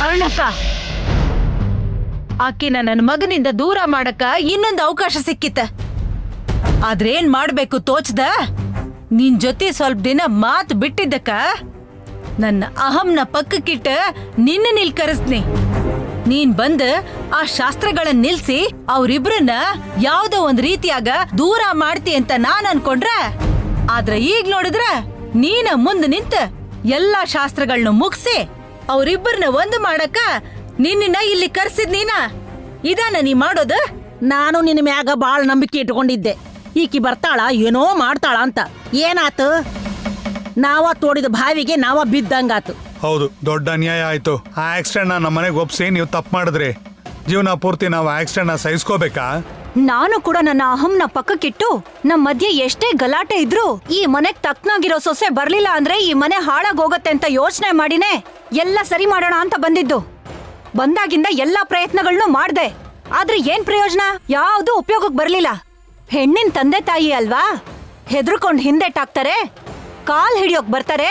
ಅರ್ಣಕ್ಕ, ಆಕಿನ ನನ್ನ ಮಗನಿಂದ ದೂರ ಮಾಡಕ ಇನ್ನೊಂದು ಅವಕಾಶ ಸಿಕ್ಕಿತ್ತ. ಆದ್ರೇನ್ ಮಾಡ್ಬೇಕು ತೋಚ್ದ? ನಿನ್ ಜೊತೆ ಸ್ವಲ್ಪ ದಿನ ಮಾತು ಬಿಟ್ಟಿದ್ದಕ್ಕ ನನ್ನ ಅಹಂನ ಪಕ್ಕಕ್ಕಿಟ್ಟ ನಿನ್ನ ಕರೆಸ್ನಿ. ನೀನ್ ಬಂದ ಆ ಶಾಸ್ತ್ರಗಳನ್ನ ನಿಲ್ಸಿ ಅವ್ರಿಬ್ರನ್ನ ಯಾವ್ದೋ ಒಂದ್ ರೀತಿಯಾಗ ದೂರ ಮಾಡ್ತಿ ಅಂತ ನಾನ್ ಅನ್ಕೊಂಡ್ರ, ಆದ್ರ ಈಗ ನೋಡಿದ್ರ ನೀನ ಮುಂದ್ ನಿಂತ ಎಲ್ಲಾ ಶಾಸ್ತ್ರಗಳನ್ನ ಮುಗ್ಸಿ ಅವ್ರಿಬ್ಬರನ್ನ ಒಂದು ಮಾಡಕ ನಿನ್ನ ಇಲ್ಲಿ ಕರ್ಸಿದ್ ನೀನ. ಇದಾನ ನೀ ಮಾಡೋದು? ನಾನು ನಿನ್ನ ಮ್ಯಾಗ ಬಾಳ್ ನಂಬಿಕೆ ಇಟ್ಕೊಂಡಿದ್ದೆ. ಈಕಿ ಬರ್ತಾಳ ಏನೋ ಮಾಡ್ತಾಳ ಅಂತ. ಏನಾತು? ನಾವ ತೋಡಿದ ಬಾವಿಗೆ ನಾವ ಬಿದ್ದಂಗಾತು. ಹೌದು, ದೊಡ್ಡ ಅನ್ಯಾಯ ಆಯ್ತು. ಆ ಆಕ್ಸಿಡೆಂಟ್ ನಮ್ಮ ಮನೆಗೆ ಒಪ್ಸಿ ನೀವು ತಪ್ಪು ಮಾಡಿದ್ರಿ. ಜೀವನ ಪೂರ್ತಿ ನಾವು ಆಕ್ಸಿಡೆಂಟ್ ಸಹಿಸ್ಕೋಬೇಕಾ? ನಾನು ಕೂಡ ನನ್ನ ಅಹಂನ ಪಕ್ಕಕ್ಕಿಟ್ಟು ನಮ್ ಮಧ್ಯೆ ಎಷ್ಟೇ ಗಲಾಟೆ ಇದ್ರು ಈ ಮನೆಗ್ ತಕ್ನಾಗಿರೋ ಸೊಸೆ ಬರ್ಲಿಲ್ಲ ಅಂದ್ರೆ ಈ ಮನೆ ಹಾಳಾಗೋಗತ್ತೆ ಅಂತ ಯೋಚನೆ ಮಾಡಿನೇ ಎಲ್ಲ ಸರಿ ಮಾಡೋಣ ಅಂತ ಬಂದಿದ್ದು. ಬಂದಾಗಿಂದ ಎಲ್ಲಾ ಪ್ರಯತ್ನಗಳನ್ನೂ ಮಾಡ್ದೆ, ಆದ್ರೆ ಏನ್ ಪ್ರಯೋಜನ? ಯಾವ್ದು ಉಪಯೋಗಕ್ಕೆ ಬರ್ಲಿಲ್ಲ. ಹೆಣ್ಣಿನ ತಂದೆ ತಾಯಿ ಅಲ್ವಾ, ಹೆದರ್ಕೊಂಡ್ ಹಿಂದೆಟ್ಟಾಕ್ತಾರೆ, ಕಾಲ್ ಹಿಡಿಯೋಕ್ ಬರ್ತಾರೆ.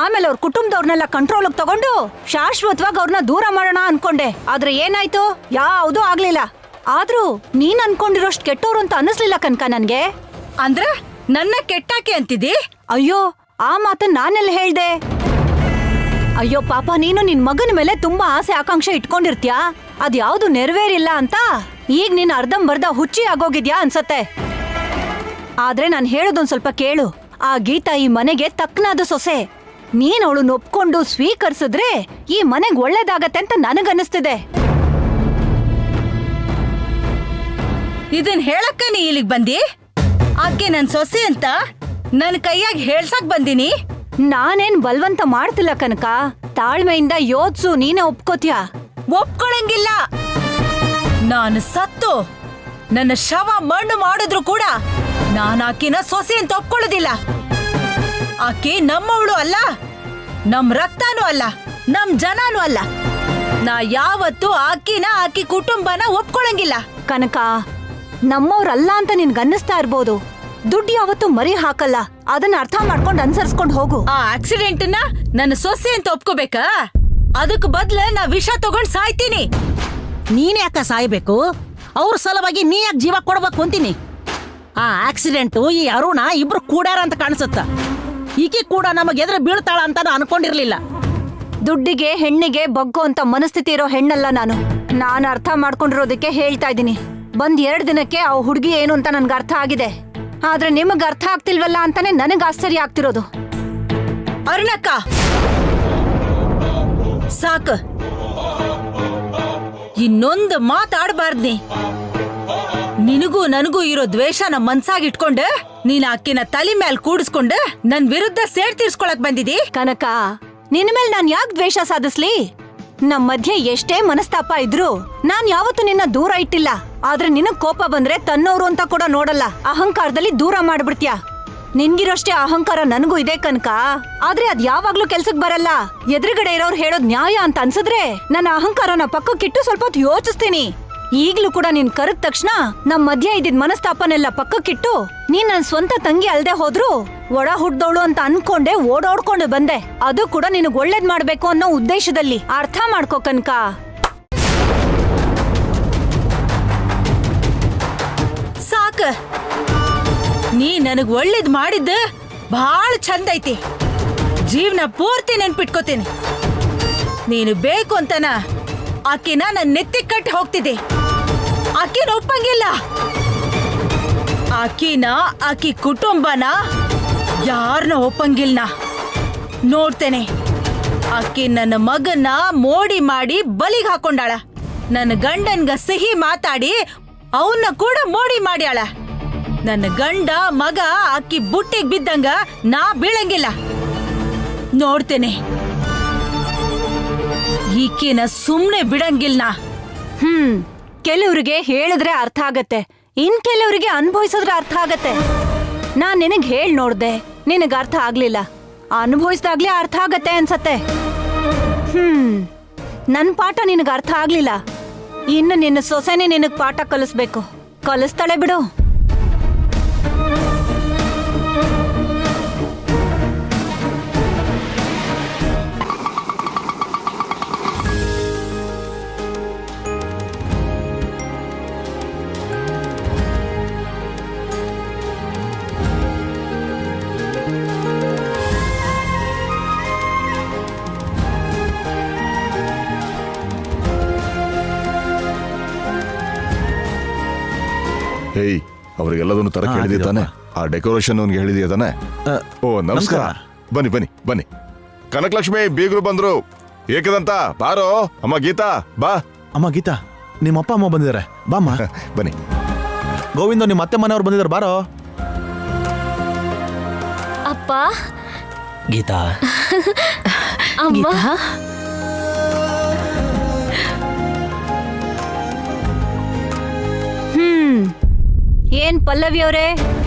ಆಮೇಲೆ ಅವ್ರ ಕುಟುಂಬದವ್ರನ್ನೆಲ್ಲ ಕಂಟ್ರೋಲ್ಗೆ ತಗೊಂಡು ಶಾಶ್ವತವಾಗಿ ಅವ್ರನ್ನ ದೂರ ಮಾಡೋಣ ಅನ್ಕೊಂಡೆ. ಆದ್ರೆ ಏನಾಯ್ತು? ಯಾವ್ದೂ ಆಗ್ಲಿಲ್ಲ. ಆದ್ರೂ ನೀನ್ ಅನ್ಕೊಂಡಿರೋಷ್ಟ್ ಕೆಟ್ಟೋರು ಅಂತ ಅನ್ನಿಸ್ಲಿಲ್ಲ ಕನ್ಕ ನನ್ಗೆ. ಅಂದ್ರ ನನ್ನ ಕೆಟ್ಟಾಕೆ ಅಂತಿದಿ? ಅಯ್ಯೋ, ಆ ಮಾತನ್ನ ನಾನೆಲ್ಲ ಹೇಳ್ದೆ? ಅಯ್ಯೋ ಪಾಪ, ನೀನು ನಿನ್ ಮಗನ ಮೇಲೆ ತುಂಬಾ ಆಸೆ ಆಕಾಂಕ್ಷೆ ಇಟ್ಕೊಂಡಿರ್ತ್ಯಾ, ಅದ್ಯಾವ್ದು ನೆರವೇರಿಲ್ಲ ಅಂತ ಈಗ ನೀನ್ ಅರ್ಧಂಬರ್ಧ ಹುಚ್ಚಿ ಆಗೋಗಿದ್ಯಾ ಅನ್ಸತ್ತೆ. ಆದ್ರೆ ನಾನ್ ಹೇಳೋದೊಂದ್ ಸ್ವಲ್ಪ ಕೇಳು. ಆ ಗೀತಾ ಈ ಮನೆಗೆ ತಕ್ಕನಾದ ಸೊಸೆ. ನೀನ್ ಅವಳನ್ನ ಒಪ್ಕೊಂಡು ಸ್ವೀಕರಿಸಿದ್ರೆ ಈ ಮನೆಗ್ ಒಳ್ಳೇದಾಗತ್ತೆ ಅಂತ ನನಗನ್ನಿಸ್ತಿದೆ. ಇದನ್ ಹೇಳಕ್ಕ ನೀ ಇಲ್ಲಿಗ್ ಬಂದಿ? ಆಕೆ ನನ್ ಸೊಸೆ ಅಂತ ನನ್ ಕೈಯಾಗ ಹೇಳ್ಸಕ್ ಬಂದಿನಿ. ನಾನೇನ್ ಬಲ್ವಂತ ಮಾಡ್ತಿಲ್ಲ ಕನಕ. ತಾಳ್ಮೆಯಿಂದ ಯೋಚ್ಸು, ನೀನೇ ಒಪ್ಕೋತ್ಯಾ? ಒಪ್ಕೊಳಂಗಿಲ್ಲ. ನಾನು ಸತ್ತು ನನ್ನ ಶವ ಮಣ್ಣು ಮಾಡಿದ್ರು ಕೂಡ ನಾನು ಆಕಿನ ಸೊಸೆ ಅಂತ ಒಪ್ಕೊಳ್ಳೋದಿಲ್ಲ. ಆಕೆ ನಮ್ಮವಳು ಅಲ್ಲ, ನಮ್ ರಕ್ತನೂ ಅಲ್ಲ, ನಮ್ ಜನನೂ ಅಲ್ಲ. ನಾ ಯಾವತ್ತೂ ಆಕಿ ಕುಟುಂಬನ ಒಪ್ಕೊಳಂಗಿಲ್ಲ. ಕನಕ, ನಮ್ಮವ್ರಲ್ಲ ಅಂತ ನಿನ್ಗನ್ನಿಸ್ತಾ ಇರ್ಬೋದು, ದುಡ್ಡು ಯಾವತ್ತೂ ಮರಿ ಹಾಕಲ್ಲ. ಅದನ್ನ ಅರ್ಥ ಮಾಡ್ಕೊಂಡು ಅನ್ಸರ್ಸ್ಕೊಂಡ್ ಹೋಗು. ಆ ಆಕ್ಸಿಡೆಂಟ್ನ ನನ್ನ ಸೊಸೆ ಅಂತ ಒಪ್ಕೋಬೇಕಾ? ಅದಕ್ ಬದ್ಲ ನಾ ವಿಷ ತಗೊಂಡ್ ಸಾಯ್ತೀನಿ. ನೀನ್ ಯಾಕ ಸಾಯ್ಬೇಕು? ಅವ್ರ ಸಲುವಾಗಿ ನೀ ಯಾಕೆ ಜೀವ ಕೊಡ್ಬೇಕು ಅಂತೀನಿ. ಆ ಆಕ್ಸಿಡೆಂಟು ಈ ಅರುಣ ಇಬ್ರು ಕೂಡ್ಯಾರ ಅಂತ ಕಾಣಿಸುತ್ತ. ಈಕಿ ಕೂಡ ನಮಗ್ ಎದುರು ಬೀಳ್ತಾಳ ಅಂತ ಅನ್ಕೊಂಡಿರ್ಲಿಲ್ಲ. ದುಡ್ಡಿಗೆ ಹೆಣ್ಣಿಗೆ ಬಗ್ಗೋ ಅಂತ ಮನಸ್ಥಿತಿ ಇರೋ ಹೆಣ್ಣಲ್ಲ ನಾನು. ನಾನು ಅರ್ಥ ಮಾಡ್ಕೊಂಡಿರೋದಕ್ಕೆ ಹೇಳ್ತಾ ಇದ್ದೀನಿ. ಬಂದ್ 2 ದಿನಕ್ಕೆ ಆ ಹುಡುಗಿ ಏನು ಅಂತ ನನ್ಗೆ ಅರ್ಥ ಆಗಿದೆ. ಆದ್ರೆ ನಿಮಗ್ ಅರ್ಥ ಆಗ್ತಿಲ್ವಲ್ಲ ಅಂತಾನೆ ನನಗ್ ಆಶ್ಚರ್ಯ ಆಗ್ತಿರೋದು. ಅರುಣಕ್ಕ, ಸಾಕ, ಇನ್ನೊಂದು ಮಾತಾಡ್ಬಾರ್ದ್ನಿ. ನಿನಗೂ ನನಗೂ ಇರೋ ದ್ವೇಷನ ಮನ್ಸಾಗಿ ಇಟ್ಕೊಂಡ ನೀನ್ ಆಕಿನ ತಲೆ ಮೇಲೆ ಕೂಡಿಸ್ಕೊಂಡ ನನ್ ವಿರುದ್ಧ ಸೇಡ್ ತೀರ್ಸ್ಕೊಳಕ್ ಬಂದಿದಿ. ಕನಕ, ನಿನ್ ಮೇಲೆ ನಾನ್ ಯಾಕೆ ದ್ವೇಷ ಸಾಧಿಸ್ಲಿ? ನಮ್ ಮಧ್ಯೆ ಎಷ್ಟೇ ಮನಸ್ತಾಪ ಇದ್ರು ನಾನ್ ಯಾವತ್ತೂ ನಿನ್ನ ದೂರ ಇಟ್ಟಿಲ್ಲ. ಆದ್ರೆ ನಿನಗ್ ಕೋಪ ಬಂದ್ರೆ ತನ್ನೋರು ಅಂತ ಕೂಡ ನೋಡಲ್ಲ, ಅಹಂಕಾರದಲ್ಲಿ ದೂರ ಮಾಡ್ಬಿಡ್ತ್ಯಾ. ನಿನ್ಗಿರೋಷ್ಟೇ ಅಹಂಕಾರ ನನಗೂ ಇದೆ ಕನಕ. ಆದ್ರೆ ಅದ್ ಯಾವಾಗ್ಲೂ ಕೆಲ್ಸಕ್ ಬರಲ್ಲ. ಎದುರುಗಡೆ ಇರೋರು ಹೇಳೋದ್ ನ್ಯಾಯ ಅಂತ ಅನ್ಸಿದ್ರೆ ನನ್ನ ಅಹಂಕಾರನ ಪಕ್ಕಕ್ಕಿಟ್ಟು ಸ್ವಲ್ಪ ಹೊತ್ತು ಯೋಚಿಸ್ತೀನಿ. ಈಗ್ಲೂ ಕೂಡ ನೀನ್ ಕರೆದ ತಕ್ಷಣ ನಮ್ ಮಧ್ಯ ಇದ್ದಿದ್ ಮನಸ್ತಾಪನೆಲ್ಲ ಪಕ್ಕಕ್ಕಿಟ್ಟು ನೀನ್ ನನ್ ಸ್ವಂತ ತಂಗಿ ಅಲ್ದೆ ಹೋದ್ರು ಒಡ ಹುಡ್ದವಳು ಅಂತ ಅನ್ಕೊಂಡೆ ಓಡೋಡ್ಕೊಂಡು ಬಂದೆ. ಅದು ಕೂಡ ನಿನಗ್ ಒಳ್ಳೇದ್ ಮಾಡ್ಬೇಕು ಅನ್ನೋ ಉದ್ದೇಶದಲ್ಲಿ. ಅರ್ಥ ಮಾಡ್ಕೋ ಕನಕ. ಸಾಕ, ನೀ ನನಗ್ ಒಳ್ಳೇದ್ ಮಾಡಿದ್ದ ಬಹಳ ಚಂದ ಐತಿ. ಜೀವನ ಪೂರ್ತಿ ನೆನ್ಪಿಟ್ಕೋತೀನಿ. ನೀನು ಬೇಕು ಅಂತನ ಆಕಿನ ನನ್ ನೆತ್ತಿ ಕಟ್ಟಿ ಹೋಗ್ತಿದ್ದೆ. ಆಕಿನ ಒಪ್ಪಂಗಿಲ್ಲ. ಆಕಿ ಕುಟುಂಬನ ಯಾರನ್ನ ಒಪ್ಪಂಗಿಲ್ಲ. ನೋಡ್ತೇನೆ. ಆಕಿ ನನ್ನ ಮಗನ್ನ ಮೋಡಿ ಮಾಡಿ ಬಲಿಗೆ ಹಾಕೊಂಡಾಳ. ನನ್ನ ಗಂಡನ್ಗ ಸಿಹಿ ಮಾತಾಡಿ ಅವನ್ನ ಕೂಡ ಮೋಡಿ ಮಾಡ್ಯಾಳ. ನನ್ನ ಗಂಡ ಮಗ ಆಕಿ ಬುಟ್ಟಿಗೆ ಬಿದ್ದಂಗ ನಾ ಬೀಳಂಗಿಲ್ಲ. ನೋಡ್ತೇನೆ. ಈಕಿನ ಸುಮ್ನೆ ಬಿಡಂಗಿಲ್ಲ. ಕೆಲವ್ರಿಗೆ ಹೇಳಿದ್ರೆ ಅರ್ಥ ಆಗತ್ತೆ, ಇನ್ ಕೆಲವ್ರಿಗೆ ಅನುಭವಿಸಿದ್ರೆ ಅರ್ಥ ಆಗತ್ತೆ. ನಾನ್ ನಿನಗ್ ಹೇಳ್ ನೋಡ್ದೆ, ನಿನಗ್ ಅರ್ಥ ಆಗ್ಲಿಲ್ಲ. ಅನುಭವಿಸ್ದಾಗ್ಲೇ ಅರ್ಥ ಆಗತ್ತೆ ಅನ್ಸತ್ತೆ. ನನ್ ಪಾಠ ನಿನಗ್ ಅರ್ಥ ಆಗ್ಲಿಲ್ಲ. ಇನ್ನು ನಿನ್ನ ಸೊಸೆನೆ ನಿನಗ್ ಪಾಠ ಕಲಿಸ್ಬೇಕು. ಕಲಿಸ್ತಾಳೆ ಬಿಡು. ಹೇಯ್ ಅವ್ರಿಗೆಲ್ಲದನ್ನು ತರ ಹೇಳಿದೆ ತಾನೆ? ಆ ಡೆಕೋರೇಷನ್ ಅವ್ನಿಗೆ ಹೇಳಿದೆಯಾ ತಾನೆ? ಓ ನಮಸ್ಕಾರ. ಬನ್ನಿ ಬನ್ನಿ ಬನ್ನಿ. ಕನಕಲಕ್ಷ್ಮಿ ಬೀಗರು ಬಂದ್ರು. ಏಕದಂತ ಬಾರೋ. ಅಮ್ಮ ಗೀತಾ ಬಾ. ಅಮ್ಮ ಗೀತಾ, ನಿಮ್ಮ ಅಪ್ಪ ಅಮ್ಮ ಬಂದಿದ್ದಾರೆ, ಬಾಮ್ಮ. ಬನ್ನಿ. ಗೋವಿಂದ, ನಿಮ್ಮ ಅತ್ತೆ ಮನೆಯವ್ರು ಬಂದಿದ್ದಾರೆ, ಬಾರೋ. ಅಪ್ಪ, ಗೀತಾ, ಅಮ್ಮ, ಏನ್ ಪಲ್ಲವಿ ಅವರೇ,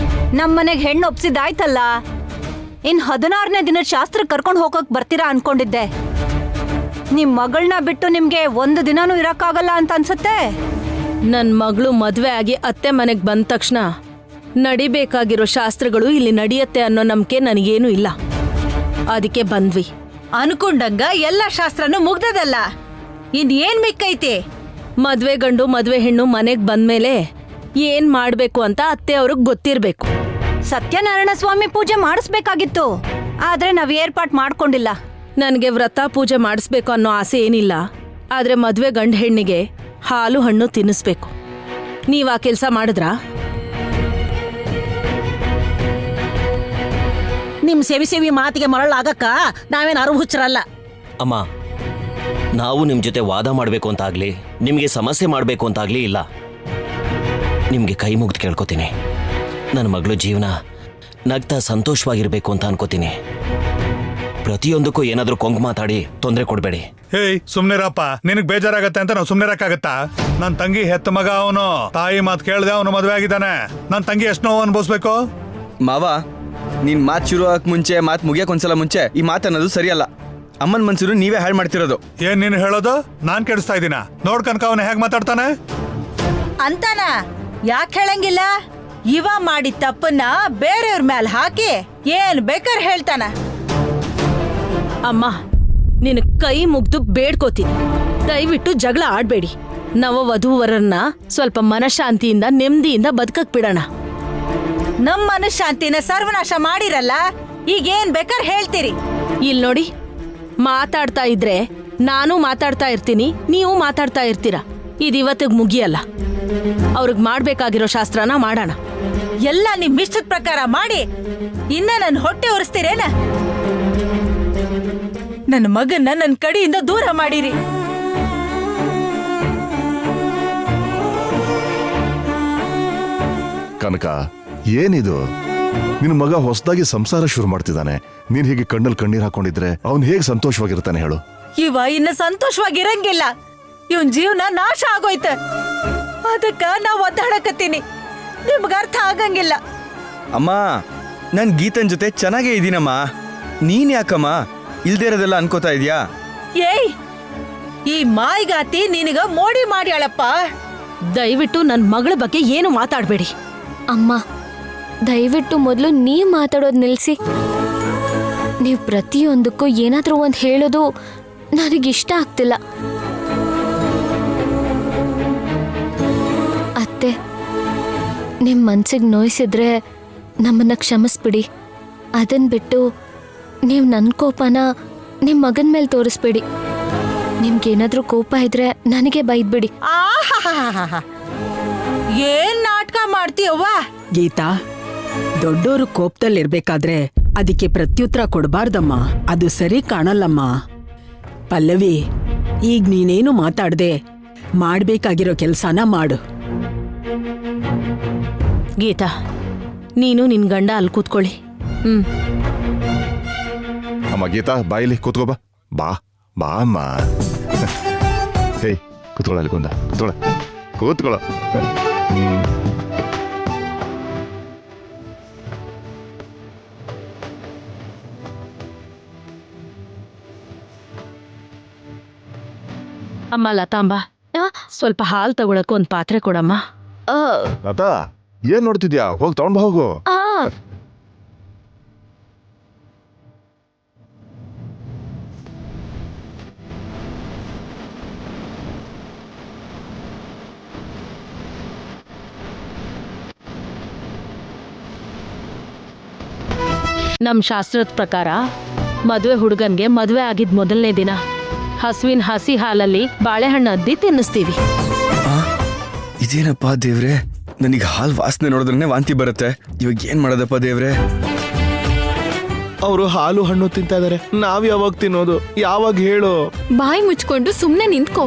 ನಮ್ಮನೆಗ್ ಹೆಣ್ಣು ಒಪ್ಸಿದಾಯ್ತಲ್ಲ, ಇನ್ 16ನೇ ದಿನದ ಶಾಸ್ತ್ರ ಕರ್ಕೊಂಡು ಹೋಗಕ್ ಬರ್ತೀರಾ ಅನ್ಕೊಂಡಿದ್ದೆ. ನಿಮ್ ಮಗಳನ್ನ ಬಿಟ್ಟು ನಿಮ್ಗೆ ಒಂದು ದಿನಾನೂ ಇರಕ್ಕಾಗಲ್ಲ ಅಂತ ಅನ್ಸುತ್ತೆ. ನನ್ ಮಗಳು ಮದ್ವೆ ಆಗಿ ಅತ್ತೆ ಮನೆಗ್ ಬಂದ ತಕ್ಷಣ ನಡಿಬೇಕಾಗಿರೋ ಶಾಸ್ತ್ರಗಳು ಇಲ್ಲಿ ನಡೆಯತ್ತೆ ಅನ್ನೋ ನಂಬಿಕೆ ನನಗೇನು ಇಲ್ಲ. ಅದಕ್ಕೆ ಬಂದ್ವಿ. ಅನ್ಕೊಂಡಂಗ ಎಲ್ಲ ಶಾಸ್ತ್ರನೂ ಮುಗ್ದದಲ್ಲ, ಇನ್ ಏನ್ ಮಿಕ್ಕೈತಿ? ಮದ್ವೆ ಗಂಡು ಮದ್ವೆ ಹೆಣ್ಣು ಮನೆಗ್ ಬಂದ್ಮೇಲೆ ಏನ್ ಮಾಡ್ಬೇಕು ಅಂತ ಅತ್ತೆ ಅವ್ರಿಗೆ ಗೊತ್ತಿರ್ಬೇಕು. ಸತ್ಯನಾರಾಯಣ ಸ್ವಾಮಿ ಪೂಜೆ ಮಾಡಿಸ್ಬೇಕಾಗಿತ್ತು, ಆದ್ರೆ ನಾವ್ ಏರ್ಪಾಟ್ ಮಾಡ್ಕೊಂಡಿಲ್ಲ. ನನಗೆ ವ್ರತ ಪೂಜೆ ಮಾಡಿಸ್ಬೇಕು ಅನ್ನೋ ಆಸೆ ಏನಿಲ್ಲ. ಆದ್ರೆ ಮದ್ವೆ ಗಂಡು ಹೆಣ್ಣಿಗೆ ಹಾಲು ಹಣ್ಣು ತಿನ್ನಿಸ್ಬೇಕು. ನೀವ್ ಆ ಕೆಲ್ಸ ಮಾಡಿದ್ರಾ? ನಿಮ್ ಸೇವಿ ಮಾತಿಗೆ ಮರಳಾಗಕ್ಕ ನಾವೇನ್ ಅರು ಹುಚ್ಚರಲ್ಲ. ಅಮ್ಮ, ನಾವು ನಿಮ್ಮ ಜೊತೆ ವಾದ ಮಾಡಬೇಕು ಅಂತಾಗ್ಲಿ ನಿಮಗೆ ಸಮಸ್ಯೆ ಮಾಡಬೇಕು ಅಂತಾಗ್ಲಿ ಇಲ್ಲ. ನಿಮಗೆ ಕೈ ಮುಗ್ದು ಕೇಳ್ಕೊತೀನಿ. ನನ್ನ ಮಗಳು ಜೀವನ ನಗ್ತಾ ಸಂತೋಷವಾಗಿರ್ಬೇಕು ಅಂತ ಅನ್ಕೋತೀನಿ. ಪ್ರತಿಯೊಂದಕ್ಕೂ ಏನಾದರೂ ಕೊಂಕು ಮಾತಾಡಿ ತೊಂದರೆ ಕೊಡಬೇಡಿ. ಹೇಯ್ ಸುಮ್ನಿರಪ್ಪ, ನಿನಗ್ ಬೇಜಾರಾಗತ್ತೆ ಅಂತ ನಾವು ಸುಮ್ನಿರಕ್ಕಾಗತ್ತಾ? ನನ್ ತಂಗಿ ಹೆತ್ತ ಮಗ ಅವನು, ತಾಯಿ ಮಾತು ಕೇಳ್ದೆ ಅವನು ಮದ್ವೆ ಆಗಿದ್ದಾನೆ. ನನ್ ತಂಗಿ ಎಷ್ಟು ನೋವು ಅನ್ಭವಿಸ್ಬೇಕು? ಮಾವ, ನೀನ್ ಮಾತು ಶುರು ಆಗಕ್ ಮುಂಚೆ, ಮಾತು ಮುಗಿಯಕ್ ಒಂದ್ಸಲ ಮುಂಚೆ ಈ ಮಾತನ್ನೋದು ಸರಿಯಲ್ಲ. ಅಮ್ಮನ ಮನ್ಸೂರು ನೀವೇ ಹಾಳು ಮಾಡ್ತಿರೋದು. ಏನ್ ನೀನು ಹೇಳೋದು? ನಾನ್ ಕೆಡಿಸ್ತಾ ಇದ್ದೀನ? ನೋಡ್ಕನ್ಕ ಅವನು ಹೇಗ್ ಮಾತಾಡ್ತಾನೆ ಅಂತಾನ ಯಾಕೆ ಹೇಳಂಗಿಲ್ಲ? ಇವ ಮಾಡಿದ ತಪ್ಪನ್ನ ಬೇರೆಯವ್ರ ಮ್ಯಾಲ ಹಾಕಿ ಏನ್ ಬೇಕಾದ್ರೆ ಹೇಳ್ತಾನ. ಅಮ್ಮ, ನಿನ್ ಕೈ ಮುಗ್ದು ಬೇಡ್ಕೋತೀನಿ, ದಯವಿಟ್ಟು ಜಗಳ ಆಡ್ಬೇಡಿ. ನವವಧೂವರನ್ನ ಸ್ವಲ್ಪ ಮನಶಾಂತಿಯಿಂದ ನೆಮ್ಮದಿಯಿಂದ ಬದುಕಕ್ ಬಿಡೋಣ. ನಮ್ ಮನಶಾಂತಿನ ಸರ್ವನಾಶ ಮಾಡಿರಲ್ಲ, ಈಗೇನ್ ಬೇಕಾದ್ರೆ ಹೇಳ್ತೀರಿ. ಇಲ್ ನೋಡಿ, ಮಾತಾಡ್ತಾ ಇದ್ರೆ ನಾನು ಮಾತಾಡ್ತಾ ಇರ್ತೀನಿ, ನೀವು ಮಾತಾಡ್ತಾ ಇರ್ತೀರಾ. ಇದಿವತ್ತಿಗೆ ಮುಗಿಯಲ್ಲ. ಅವ್ರಿಗೆ ಮಾಡ್ಬೇಕಾಗಿರೋ ಶಾಸ್ತ್ರನ ಮಾಡೋಣ. ಎಲ್ಲ ನಿಮ್ ಇಷ್ಟದ ಪ್ರಕಾರ ಮಾಡಿ ಇನ್ನ ನನ್ ಹೊಟ್ಟೆ ಉರಿಸ್ತೀರೇನ? ನನ್ನ ಮಗನ್ನ ನನ್ ಕಡೆಯಿಂದ ದೂರ ಮಾಡಿರಿ. ಕನಕ, ಏನಿದು? ನಿನ್ ಮಗ ಹೊಸದಾಗಿ ಸಂಸಾರ ಶುರು ಮಾಡ್ತಿದ್ದಾನೆ. ನೀನ್ ಹೀಗೆ ಕಣ್ಣಲ್ಲಿ ಕಣ್ಣೀರ್ ಹಾಕೊಂಡಿದ್ರೆ ಅವ್ನ್ ಹೇಗ್ ಸಂತೋಷವಾಗಿರ್ತಾನೆ ಹೇಳು? ಇವ ಇನ್ನ ಸಂತೋಷವಾಗಿರಂಗಿಲ್ಲ. ಇವನ್ ಜೀವನ ನಾಶ ಆಗೋಯ್ತ. ಅದಕ್ಕ ನಾ ಒದ್ದಾಡಕತ್ತೀನಿ, ನಿಮ್ಗ ಅರ್ಥ ಆಗಂಗಿಲ್ಲ. ಅಮ್ಮ, ನಾನ್ ಗೀತನ್ ಜೊತೆ ಚೆನ್ನಾಗೇ ಇದ್ದೀನಮ್ಮ. ನೀನ್ ಯಾಕಮ್ಮ ಇಲ್ದೇ ಇರೋದೆಲ್ಲ ಅನ್ಕೋತಾ ಇದೀಯಾ? ಏಯ್, ಈ ಮಾಯಿಗಾತಿ ನಿನಗ ಮೋಡಿ ಮಾಡ್ಯಾಳಪ್ಪ. ದಯವಿಟ್ಟು ನನ್ನ ಮಗಳ ಬಗ್ಗೆ ಏನು ಮಾತಾಡಬೇಡಿ. ಅಮ್ಮ, ದಯವಿಟ್ಟು ಮೊದಲು ನೀವ್ ಮಾತಾಡೋದು ನಿಲ್ಸಿ. ನೀವು ಪ್ರತಿಯೊಂದಕ್ಕೂ ಏನಾದ್ರೂ ಒಂದು ಹೇಳೋದು ನನಗಿಷ್ಟ ಆಗ್ತಿಲ್ಲ. ಅತ್ತೆ, ನಿಮ್ಮ ಮನ್ಸಿಗೆ ನೋಯಿಸಿದ್ರೆ ನಮ್ಮನ್ನ ಕ್ಷಮಿಸ್ಬಿಡಿ. ಅದನ್ನ ಬಿಟ್ಟು ನೀವು ನನ್ನ ಕೋಪನ ನಿಮ್ಮ ಮಗನ ಮೇಲೆ ತೋರಿಸ್ಬೇಡಿ. ನಿಮ್ಗೇನಾದ್ರೂ ಕೋಪ ಇದ್ರೆ ನನಗೆ ಬೈದ್ಬಿಡಿ. ಆಹಾಹಾಹಾಹಾ. ಏನ್ ನಾಟಕ ಮಾಡ್ತೀಯವ್ವ? ಗೀತಾ, ದೊಡ್ಡೋರು ಕೋಪದಲ್ಲಿರ್ಬೇಕಾದ್ರೆ ಅದಕ್ಕೆ ಪ್ರತ್ಯುತ್ತರ ಕೊಡಬಾರ್ದಮ್ಮ. ಅದು ಸರಿ ಕಾಣಲ್ಲಮ್ಮ. ಪಲ್ಲವಿ, ಈಗ ನೀನೇನು ಮಾತಾಡ್ದೆ ಮಾಡ್ಬೇಕಾಗಿರೋ ಕೆಲ್ಸನ ಮಾಡು. ಗೀತಾ, ನೀನು ನಿನ್ ಗಂಡ ಅಲ್ಲಿ ಕೂತ್ಕೊಳ್ಳಿ. ಅಮ್ಮ ಗೀತಾ, ಬಾಯಿಲಿ ಕೂತ್ಕೋ. ಬಾ ಬಾ ಬಾ ಅಮ್ಮ. ಹೇಯ್ ಕೂತ್ಕೊಳ್ಳ, ಅಲ್ಲಿ ಕುಂದ ಕೂತ್ಕೊಳ್ಳ, ಕೂತ್ಕೊಳ್ಳ. ಅಮ್ಮ ಲತಾಂಬ, ಸ್ವಲ್ಪ ಹಾಲು ತಗೊಳಕ್ಕೆ ಒಂದು ಪಾತ್ರೆ ಕೊಡಮ್ಮ. ಲತಾ, ಏನ್ ನೋಡ್ತಿದ್ಯಾ? ಹೋಗಿ ತಗೊಂಡ್ ಬಾ, ಹೋಗು. ನಮ್ ಶಾಸ್ತ್ರದ ಪ್ರಕಾರ ಮದುವೆ ಹುಡುಗನ್ಗೆ ಮದುವೆ ಆಗಿದ್ ಮೊದಲನೇ ದಿನ ಹಸುವಿನ ಹಸಿ ಹಾಲಲ್ಲಿ ಬಾಳೆಹಣ್ಣು ಅದ್ದಿ ತಿನ್ನಿಸ್ತೀವಿ. ಇದೇನಪ್ಪ ದೇವ್ರೆ, ನನಗೆ ಹಾಲು ವಾಸನೆ ನೋಡಿದ್ರೆ ವಾಂತಿ ಬರುತ್ತೆ. ಇವಾಗ ಏನ್ ಮಾಡೋದಪ್ಪ ದೇವ್ರೆ? ಅವರು ಹಾಲು ಹಣ್ಣು ತಿಂತಾ ಇದಾರೆ, ನಾವ್ ಯಾವಾಗ ತಿನ್ನೋದು? ಯಾವಾಗ ಹೇಳು? ಬಾಯಿ ಮುಚ್ಕೊಂಡು ಸುಮ್ಮನೆ ನಿಂತ್ಕೋ.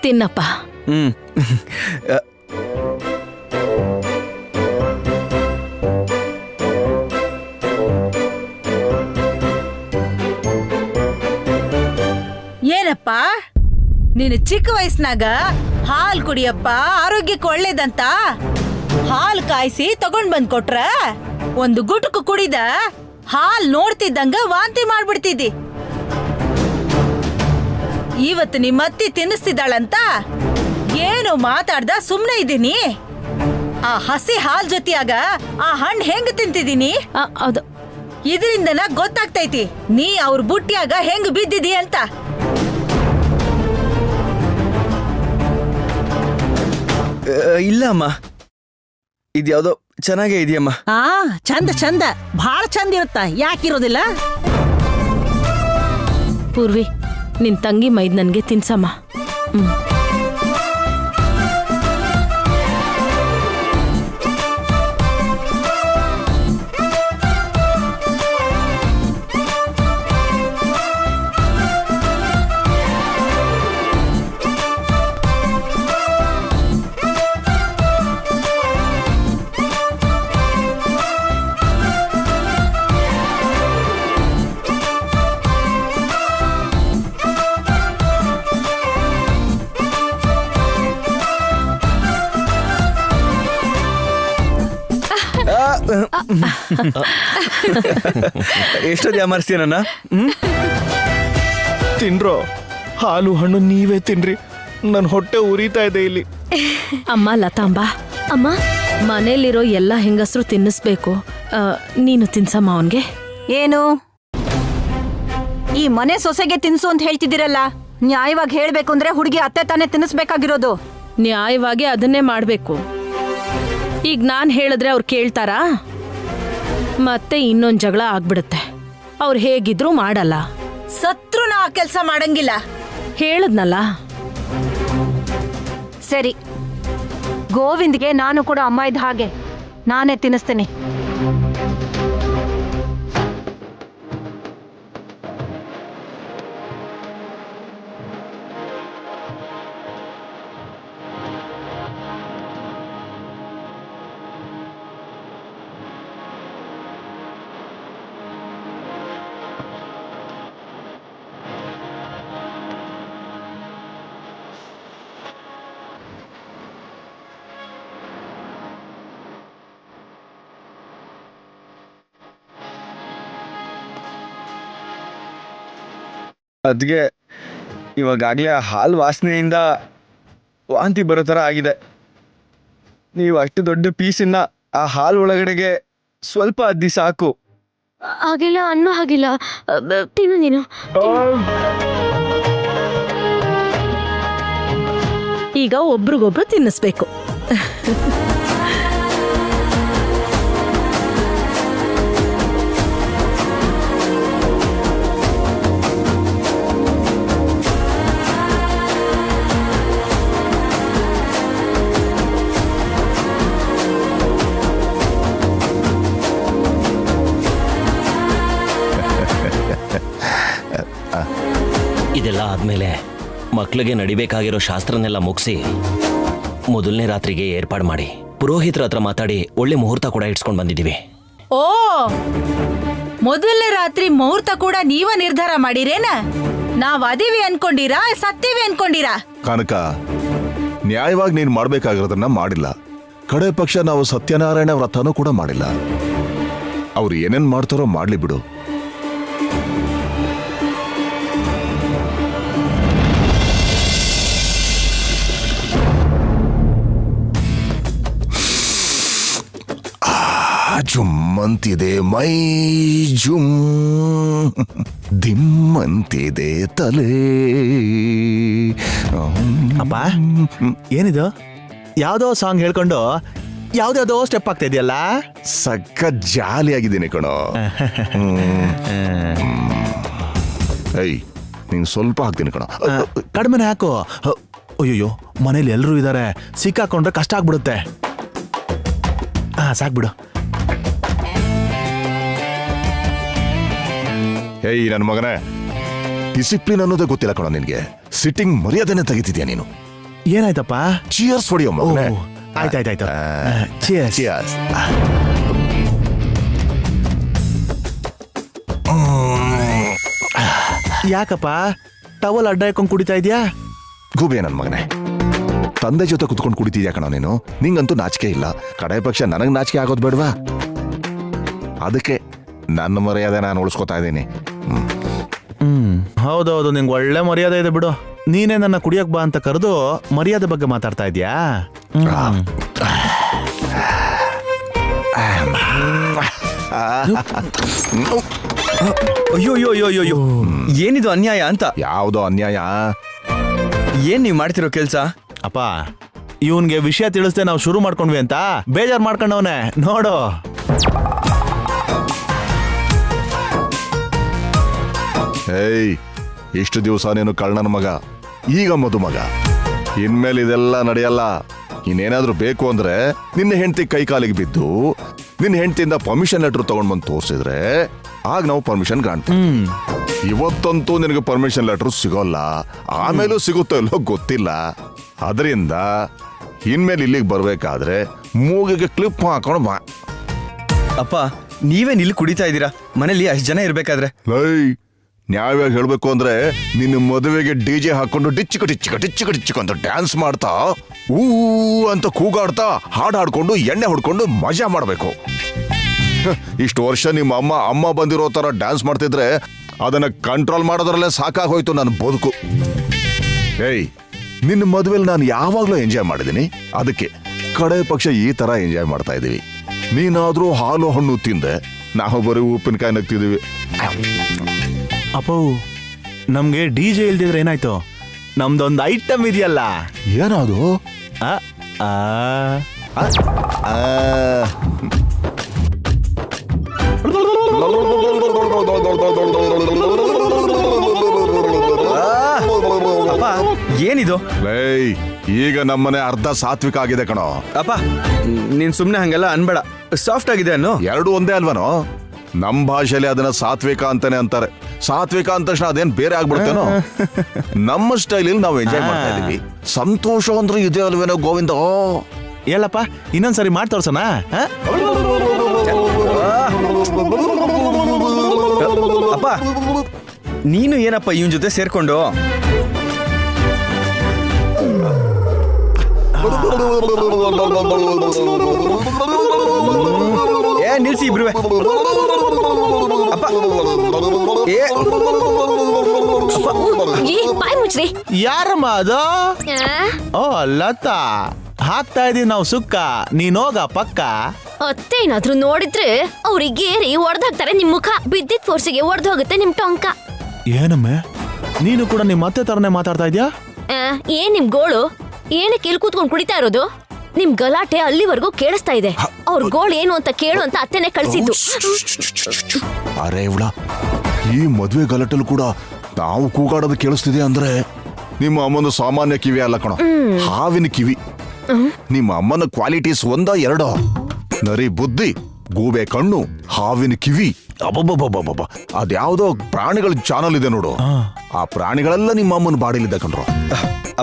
ತಿನ್ನಪ್ಪ. ಏನಪ್ಪ ನೀನು ಚಿಕ್ಕ ವಯಸ್ಸಿನಾಗ ಹಾಲ್ ಕುಡಿಯಪ್ಪ ಆರೋಗ್ಯಕ್ಕೆ ಒಳ್ಳೇದಂತ ಹಾಲ್ ಕಾಯಿಸಿ ತಗೊಂಡ್ ಬಂದ್ ಕೊಟ್ರ ಒಂದು ಗುಟುಕು ಕುಡಿದ ಹಾಲ್ ನೋಡ್ತಿದ್ದಂಗ ವಾಂತಿ ಮಾಡ್ಬಿಡ್ತಿದ್ದಿ. ಇವತ್ತು ನಿಮ್ಮತ್ತಿ ತಿನ್ನಿಸ್ತಿದ್ದಾಳಂತ ಏನು ಮಾತಾಡ್ದ ಸುಮ್ನೆ ಇದ್ದೀನಿ. ಆ ಹಸಿ ಹಾಲ್ ಜೊತೆಯಾಗ ಆ ಹಣ್ಣು ಹೆಂಗ್ ತಿಂತಿದ್ದೀನಿ, ಅದು ಇದರಿಂದನ ಗೊತ್ತಾಗ್ತೈತಿ ನೀ ಅವ್ರ ಬುಟ್ಟಿಯಾಗ ಹೆಂಗ್ ಬಿದ್ದಿದಿ ಅಂತ. ಇಲ್ಲ ಅಮ್ಮ, ಇದ್ಯಾವುದೋ ಚೆನ್ನಾಗೇ ಇದೆಯಮ್ಮ. ಚಂದ ಚಂದ, ಬಹಳ ಚಂದ ಇರುತ್ತ, ಯಾಕಿರೋದಿಲ್ಲ? ಪೂರ್ವಿ, ನಿನ್ ತಂಗಿ ಮೈದ್ ನನ್ಗೆ ತಿನ್ಸಮ್ಮ. ಎಷ್ಟೊಂದು ಯಾಮಾರಿಸ್ತೀಯ ನನ್ನ? ತಿನ್ರೋ ಹಾಲು ಹಣ್ಣು, ನೀವೇ ತಿನ್ರಿ, ನನ್ನ ಹೊಟ್ಟೆ ಉರಿತಾ ಇದೆ ಇಲ್ಲಿ. ಅಮ್ಮ ಲತಾಂಬಾ, ಅಮ್ಮ, ಮನೇಲಿರೋ ಎಲ್ಲ ಹೆಂಗಸರು ತಿನ್ನಿಸ್ಬೇಕು. ನೀನು ತಿನ್ಸಮ್ಮ ಅವನ್ಗೆ. ಏನು ಈ ಮನೆ ಸೊಸೆಗೆ ತಿನ್ಸು ಅಂತ ಹೇಳ್ತಿದ್ದೀರಲ್ಲ? ನ್ಯಾಯವಾಗಿ ಹೇಳ್ಬೇಕು ಅಂದ್ರೆ ಹುಡುಗಿ ಅತ್ತೆ ತಾನೇ ತಿನ್ನಿಸ್ಬೇಕಾಗಿರೋದು. ನ್ಯಾಯವಾಗಿ ಅದನ್ನೇ ಮಾಡ್ಬೇಕು. ಈಗ ನಾನ್ ಹೇಳಿದ್ರೆ ಅವ್ರು ಕೇಳ್ತಾರಾ? ಮತ್ತೆ ಇನ್ನೊಂದ್ ಜಗಳ ಆಗ್ಬಿಡುತ್ತೆ. ಅವ್ರು ಹೇಗಿದ್ರು ಮಾಡಲ್ಲ. ಸತ್ರು ನಾ ಆ ಕೆಲ್ಸ ಮಾಡಂಗಿಲ್ಲ. ಹೇಳದ್ನಲ್ಲ. ಸರಿ, ಗೋವಿಂದ್ಗೆ ನಾನು ಕೂಡ ಅಮ್ಮ ಇದ್ದ ಹಾಗೆ ನಾನೇ ತಿನ್ನಿಸ್ತೀನಿ. ಅದ್ಗೆ ಇವಾಗಲೇ ಹಾಲು ವಾಸನೆಯಿಂದ ವಾಂತಿ ಬರೋ ಥರ ಆಗಿದೆ. ನೀವು ಅಷ್ಟು ದೊಡ್ಡ ಪೀಸನ್ನ ಆ ಹಾಲು ಒಳಗಡೆಗೆ ಸ್ವಲ್ಪ ಅದ್ದಿ ಸಾಕು. ಹಾಗೆಲ್ಲ ಅನ್ನೋ ಹಾಗಿಲ್ಲ, ತಿನ್ನು ನೀನು. ಈಗ ಒಬ್ರಿಗೊಬ್ರು ತಿನ್ನಿಸ್ಬೇಕು. ಇದೆಲ್ಲ ಆದ್ಮೇಲೆ ಮಕ್ಳಿಗೆ ನಡಿಬೇಕಾಗಿರೋ ಶಾಸ್ತ್ರನೆಲ್ಲ ಮುಗಿಸಿ ಮೊದಲನೇ ರಾತ್ರಿಗೆ ಏರ್ಪಾಡು ಮಾಡಿ ಪುರೋಹಿತರ ಹತ್ರ ಮಾತಾಡಿ ಒಳ್ಳೆ ಮುಹೂರ್ತ ಕೂಡ ಇಟ್ಸ್ಕೊಂಡು ಬಂದಿದ್ದೀವಿ. ಓ, ಮೊದಲನೇ ರಾತ್ರಿ ಮುಹೂರ್ತ ಕೂಡ ನೀವ ನಿರ್ಧಾರ ಮಾಡಿರೇನ? ನಾವ್ ಅದೀವಿ ಅನ್ಕೊಂಡಿರಾ, ಸತ್ತೀವಿ ಅನ್ಕೊಂಡಿರಾ? ಕನಕ, ನ್ಯಾಯವಾಗಿ ನೀನ್ ಮಾಡ್ಬೇಕಾಗಿರೋದನ್ನ ಮಾಡಿಲ್ಲ. ಕಡೆ ಪಕ್ಷ ನಾವು ಸತ್ಯನಾರಾಯಣ ವ್ರತನೂ ಕೂಡ ಮಾಡಿಲ್ಲ. ಅವ್ರು ಏನೇನ್ ಮಾಡ್ತಾರೋ ಮಾಡ್ಲಿ ಬಿಡು. ಜುಮ್ಮನ್ ಅಂತಿದೆ ಮೈ ಜುಮ್ ದಿಮ್ಮಂತಿದೆ ತಲೆ. ಅಪ್ಪ ಏನಿದು ಯಾವ್ದೋ ಸಾಂಗ್ ಹೇಳ್ಕೊಂಡು ಯಾವ್ದ್ಯಾವ್ದೋ ಸ್ಟೆಪ್ ಆಗ್ತಾ ಇದೆಯಲ್ಲ. ಸಕ್ಕ ಜಾಲಿಯಾಗಿದ್ದೀನಿ ಕಣೋ. ಐ ನೀನ್ ಸ್ವಲ್ಪ ಹಾಕ್ತೀನಿ ಕಣೋ. ಕಡಿಮೆನೆ ಹಾಕು. ಅಯ್ಯೋ ಮನೇಲಿ ಎಲ್ರೂ ಇದಾರೆ, ಸಿಕ್ಕಾಕೊಂಡ್ರೆ ಕಷ್ಟ ಆಗ್ಬಿಡುತ್ತೆ. ಸಾಕ್ಬಿಡು. ಏಯ್ ನನ್ನ ಮಗನೇ, ಡಿಸಿಪ್ಲಿನ್ ಅನ್ನೋದೇ ಗೊತ್ತಿಲ್ಲ ಕಣೋ ನಿನ್ಗೆ. ಸಿಟ್ಟಿಂಗ್ ಮರ್ಯಾದೆನೆ ತೆಗಿತಿದ್ಯಾ ನೀನು. ಏನಾಯ್ತಪ್ಪ? ಚಿಯರ್ಸ್ ಹೊಡಿಯೋ ಮಗನೇ. ಆಯ್ತಾಯ್ತಾಯ್ತು. ಚಿಯರ್ಸ್. ಯಾಕಪ್ಪ ಟವಲ್ ಅಡ್ಡ ಹಾಕೊಂಡ್ ಕುಡಿತಾ ಇದ್ಯಾ? ಗೂಬೆ ನನ್ನ ಮಗನೇ, ತಂದೆ ಜೊತೆ ಕುತ್ಕೊಂಡು ಕುಡಿತಿದ್ಯಾ ಕಣೋ ನೀನು. ನಿಂಗಂತೂ ನಾಚಿಕೆ ಇಲ್ಲ. ಕಡೆ ಪಕ್ಷ ನನಗ್ ನಾಚಿಕೆ ಆಗೋದು ಬೇಡವಾ? ಅದಕ್ಕೆ ನನ್ನ ಮರ್ಯಾದೆ ನಾನು ಉಳಿಸ್ಕೊತಾ ಇದ್ದೀನಿ. ಹೌದೌದು, ನಿಂಗೆ ಒಳ್ಳೆ ಮರ್ಯಾದೆ ಇದೆ ಬಿಡು. ನೀನೇ ನನ್ನ ಕುಡಿಯಕ್ ಬಾ ಅಂತ ಕರೆದು ಮರ್ಯಾದೆ ಬಗ್ಗೆ ಮಾತಾಡ್ತಾ ಇದ್ಯಾ? ಅಯ್ಯೋ ಅಯ್ಯೋ ಅಯ್ಯೋ ಅಯ್ಯೋ, ಏನಿದು ಅನ್ಯಾಯ ಅಂತ. ಯಾವುದೋ ಅನ್ಯಾಯ? ಏನ್ ನೀವ್ ಮಾಡ್ತಿರೋ ಕೆಲ್ಸ? ಅಪ್ಪ ಇವನ್ಗೆ ವಿಷಯ ತಿಳಿಸ್ದೆ ನಾವು ಶುರು ಮಾಡ್ಕೊಂಡ್ವಿ ಅಂತ ಬೇಜಾರ್ ಮಾಡ್ಕೊಂಡವನೆ ನೋಡು. ಏಯ್, ಇಷ್ಟು ದಿವಸ ನೀನು ಕಳ್ಳನ ಮಗ, ಈಗ ಮದುಮಗ. ಇನ್ಮೇಲೆ ಇದೆಲ್ಲ ನಡೆಯಲ್ಲ. ಇನ್ನೇನಾದ್ರೂ ಬೇಕು ಅಂದ್ರೆ ನಿನ್ನ ಹೆಂಡತಿ ಕೈ ಕಾಲಿಗೆ ಬಿದ್ದು ನಿನ್ನ ಹೆಂಡತಿಯಿಂದ ಪರ್ಮಿಷನ್ ಲೆಟರ್ ತಗೊಂಡ್ ಬಂದು ತೋರಿಸಿದ್ರೆ ಆಗ ನಾವು ಪರ್ಮಿಷನ್ ಕಾಣ್ತೀವಿ. ಇವತ್ತಂತೂ ನಿನಗೆ ಪರ್ಮಿಷನ್ ಲೆಟರ್ ಸಿಗೋಲ್ಲ, ಆಮೇಲೂ ಸಿಗುತ್ತೋ ಇಲ್ಲೋ ಗೊತ್ತಿಲ್ಲ. ಅದರಿಂದ ಇನ್ಮೇಲೆ ಇಲ್ಲಿಗೆ ಬರ್ಬೇಕಾದ್ರೆ ಮೂಗಿಗೆ ಕ್ಲಿಪ್ ಹಾಕೊಂಡು ಬಾ. ಅಪ್ಪ ನೀವೇನ್ ಇಲ್ಲಿ ಕುಡಿತಾ ಇದ್ದೀರಾ? ಮನೇಲಿ ಅಷ್ಟು ಜನ ಇರ್ಬೇಕಾದ್ರೆ. ಲೈ, ನ್ಯಾಯವಾಗಿ ಹೇಳ್ಬೇಕು ಅಂದ್ರೆ ನಿನ್ನ ಮದುವೆಗೆ ಡಿಜೆ ಹಾಕೊಂಡು ಡಿಚ್ಚಿಕ ಡಿಚ್ಚಿಕ ಡಿಚ್ಚಿಕ ಡಿಚ್ಚಿಕ ಅಂತ ಡ್ಯಾನ್ಸ್ ಮಾಡ್ತಾ ಊ ಅಂತ ಕೂಗಾಡ್ತಾ ಹಾಡು ಹಾಡ್ಕೊಂಡು ಎಣ್ಣೆ ಹೊಡ್ಕೊಂಡು ಮಜಾ ಮಾಡ್ಬೇಕು. ಇಷ್ಟು ವರ್ಷ ನಿಮ್ಮ ಅಮ್ಮ ಬಂದಿರೋ ತರ ಡ್ಯಾನ್ಸ್ ಮಾಡ್ತಿದ್ರೆ ಅದನ್ನ ಕಂಟ್ರೋಲ್ ಮಾಡೋದ್ರಲ್ಲೇ ಸಾಕಾಗೋಯ್ತು ನನ್ನ ಬದುಕು. ಏಯ್, ನಿನ್ನ ಮದುವೆಲಿ ನಾನು ಯಾವಾಗ್ಲೂ ಎಂಜಾಯ್ ಮಾಡಿದ್ದೀನಿ. ಅದಕ್ಕೆ ಕಡೆ ಪಕ್ಷ ಈ ತರ ಎಂಜಾಯ್ ಮಾಡ್ತಾ ಇದೀವಿ. ನೀನಾದ್ರೂ ಹಾಲು ಹಣ್ಣು ತಿಂದೆ, ನಾವು ಬರೀ ಉಪ್ಪಿನಕಾಯಿ ನಗ್ತಿದೀವಿ. ಅಪ್ಪೋ, ನಮ್ಗೆ ಡಿಜೆ ಇಲ್ದಿದ್ರೆ ಏನಾಯ್ತು? ನಮ್ದೊಂದು ಐಟಮ್ ಇದೆಯಲ್ಲ. ಏನದು? ಆ, ಆ, ಆ, ಆ. ಅಪ್ಪ ಏನಿದು? ಲೈ, ಈಗ ನಮ್ಮನೆ ಅರ್ಧ ಸಾತ್ವಿಕ ಆಗಿದೆ ಕಣೋ. ಅಪ್ಪ ನೀನ್ ಸುಮ್ನೆ ಹಂಗೆಲ್ಲ ಅನ್ಬೇಡ, ಸಾಫ್ಟ್ ಆಗಿದೆ ಅನ್ನು. ಎರಡು ಒಂದೇ ಅಲ್ವನೋ? ನಮ್ ಭಾಷೆಯಲ್ಲಿ ಅದನ್ನ ಸಾತ್ವಿಕ ಅಂತಾನೆ ಅಂತಾರೆ. ಸಾತ್ವಿಕ ಅಂದ ತಕ್ಷಣ ಅದೇನ್ ಬೇರೆ ಆಗ್ಬಿಡ್ತೇನೋ? ನಮ್ಮ ಸ್ಟೈಲಲ್ಲಿ ನಾವು ಎಂಜಾಯ್ ಮಾಡ್ತಾ ಇದೀವಿ. ಸಂತೋಷ ಅಂದ್ರೆ ಇದೆ ಅಲ್ವೇನೋ ಗೋವಿಂದ. ಹೇಳಪ್ಪ, ಇನ್ನೊಂದ್ಸರಿ ಮಾಡಿ ತೋರ್ಸೋಣ. ಅಪ್ಪ ನೀನು ಏನಪ್ಪ ಇವನ್ ಜೊತೆ ಸೇರ್ಕೊಂಡು? ಏ ನಿಲ್ಸಿ ಇಬ್ರುವೆ. ಅಪ್ಪ ಏ ಬಾಯ್ ಮುಚ್ಚ್ರಿ. ಯಾರಮ್ಮ ಅದು? ಓ ಲತಾ, ಹಾಕ್ತಾ ಇದೀವಿ ನಾವು ಸುಕ್ಕ. ನೀನೋಗ ಪಕ್ಕ. ಅತ್ತೆ ಏನಾದ್ರೂ ನೋಡಿದ್ರೆ ಅವ್ರಿಗೆ ಏರಿ ಒಡೆದಾಕ್ತಾರೆ. ನಿಮ್ ಮುಖ ಬಿದ್ದಿದ್ ಫೋರ್ಸಿಗೆ ಒಡೆದು ಹೋಗುತ್ತೆ ನಿಮ್ ಟೊಂಕ. ಏನಮ್ಮ, ನೀನು ಕೂಡ ನಿಮ್ಮ ಅತ್ತೆ ತರನೇ ಮಾತಾಡ್ತಾ ಇದ್ಯಾ? ಏನ್ ನಿಮ್ ಗೋಳು? ಏನಕ್ಕೆ ಇಲ್ಲಿ ಕೂತ್ಕೊಂಡು ಕುಡಿತಾ ಇರೋದು? ನಿಮ್ ಗಲಾಟೆ ಅಲ್ಲಿವರೆಗೂ ಕೇಳಿಸ್ತಾ ಇದೆ. ಅವ್ರ ಗೋಳು ಏನು ಅಂತ ಕೇಳು ಅಂತ ಅತ್ತೆನೆ ಕಳ್ಸಿದ್ದು. ಅರೆ ಇವಳ, ಈ ಮದ್ವೆ ಗಲಾಟಲ್ ಕೂಡ ನಾವು ಕೂಗಾಡೋದು ಕೇಳಿಸ್ತಿದೆ ಅಂದ್ರೆ ನಿಮ್ಮ ಅಮ್ಮನ ಸಾಮಾನ್ಯ ಕಿವಿ ಅಲ್ಲ ಕಣೋ, ಹಾವಿನ ಕಿವಿ. ನಿಮ್ಮ ಅಮ್ಮನ ಕ್ವಾಲಿಟೀಸ್ ಒಂದ ಎರಡೋ? ನರಿ ಬುದ್ಧಿ, ಗೂಬೆ ಕಣ್ಣು, ಹಾವಿನ ಕಿವಿ. ಅಬ್ಬಬ್ಬಬ್ಬಬ್ಬ, ಅದ್ಯಾವುದೋ ಪ್ರಾಣಿಗಳ ಚಾನಲ್ ಇದೆ ನೋಡು. ಆ ಪ್ರಾಣಿಗಳೆಲ್ಲ ನಿಮ್ಮ ಅಮ್ಮನ ಬಾಡಿಲಿದ್ದ ಕಣ್ರು.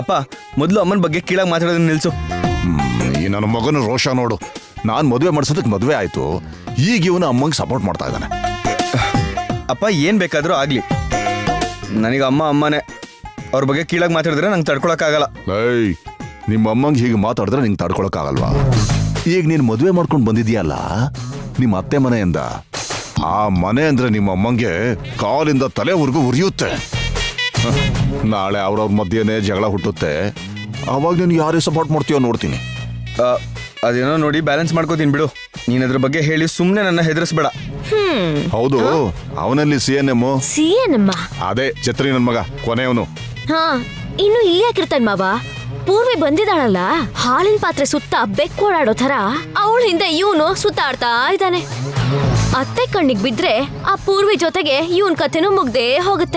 ಅಪ್ಪ ಮೊದ್ಲು ಅಮ್ಮನ ಬಗ್ಗೆ ಕೀಳಾಗಿ ಮಾತಾಡೋದನ್ನ ನಿಲ್ಸು. ಈ ನನ್ನ ಮಗನ ರೋಷ ನೋಡು. ನಾನ್ ಮದುವೆ ಮಾಡ್ಸೋದಕ್ಕೆ ಮದುವೆ ಆಯ್ತು, ಈಗ ಇವನು ಅಮ್ಮಂಗೆ ಸಪೋರ್ಟ್ ಮಾಡ್ತಾ ಇದ್ದಾನೆ. ಅಪ್ಪ ಏನ್ ಬೇಕಾದ್ರೂ ಆಗ್ಲಿ, ನನಗೆ ಅಮ್ಮನೇ. ಅವ್ರ ಬಗ್ಗೆ ಕೀಳಾಗಿ ಮಾತಾಡಿದ್ರೆ ನಂಗೆ ತಡ್ಕೊಳಕ್ಕಾಗಲ್ಲ. ಏಯ್, ನಿಮ್ಮ ಅಮ್ಮಂಗೆ ಹೀಗೆ ಮಾತಾಡಿದ್ರೆ ನಿಂಗೆ ತಡ್ಕೊಳಕ್ಕಾಗಲ್ವಾ? ಈಗ ನೀನ್ ಮದುವೆ ಮಾಡ್ಕೊಂಡು ಬಂದಿದ್ಯಲ್ಲ ನಿಮ್ಮ ಅತ್ತೆ ಮನೆಯಿಂದ, ಆ ಮನೆ ಅಂದ್ರೆ ನಿಮ್ಮ ಅಮ್ಮಂಗೆ ಕಾಲಿಂದ ತಲೆವರೆಗೂ ಉರಿಯುತ್ತೆ. ನಾಳೆ ಅವ್ರವ್ರ ಮಧ್ಯೆನೇ ಜಗಳ ಹುಟ್ಟುತ್ತೆ. ಅವಾಗ ನೀನು ಯಾರೇ ಸಪೋರ್ಟ್ ಮಾಡ್ತೀಯೋ ನೋಡ್ತೀನಿ. ಅದೇನೋ ನೋಡಿ ಬ್ಯಾಲೆನ್ಸ್ ಮಾಡ್ಕೋತೀನಿ ಬಿಡು. ನೀನ್ ಅದ್ರ ಬಗ್ಗೆ ಹೇಳಿ ಸುಮ್ನೆ ನನ್ನ ಹೆದರ್ಸ್ಬೇಡ. ಹೌದು, ಅವನಲ್ಲಿ CNM. ಸಿಯೇನಮ್ಮ? ಅದೇ ಛತ್ರಿ ನನ್ ಮಗ ಕೊನೆಯವನು. ಹಾ, ಇನ್ನು ಇಲ್ಲಿ ಯಾಕಿರ್ತಾನ ಮಾವ? ಪೂರ್ವಿ ಬಂದಿದ್ದಾಳಲ್ಲ, ಹಾಲಿನ ಪಾತ್ರೆ ಸುತ್ತ ಬೆಕ್ಕು ಓಡಾಡೋ ತರ ಅವಳ ಹಿಂದೆ ಇವನು ಸುತ್ತಾಡ್ತಾ ಇದ್ದಾನೆ. ಅತ್ತೆ ಕಣ್ಣಿಗೆ ಬಿದ್ರೆ ಆ ಪೂರ್ವಿ ಜೊತೆಗೆ ಇವನ್ ಕಥೆನೂ ಮುಗ್ದೇ ಹೋಗುತ್ತೆ.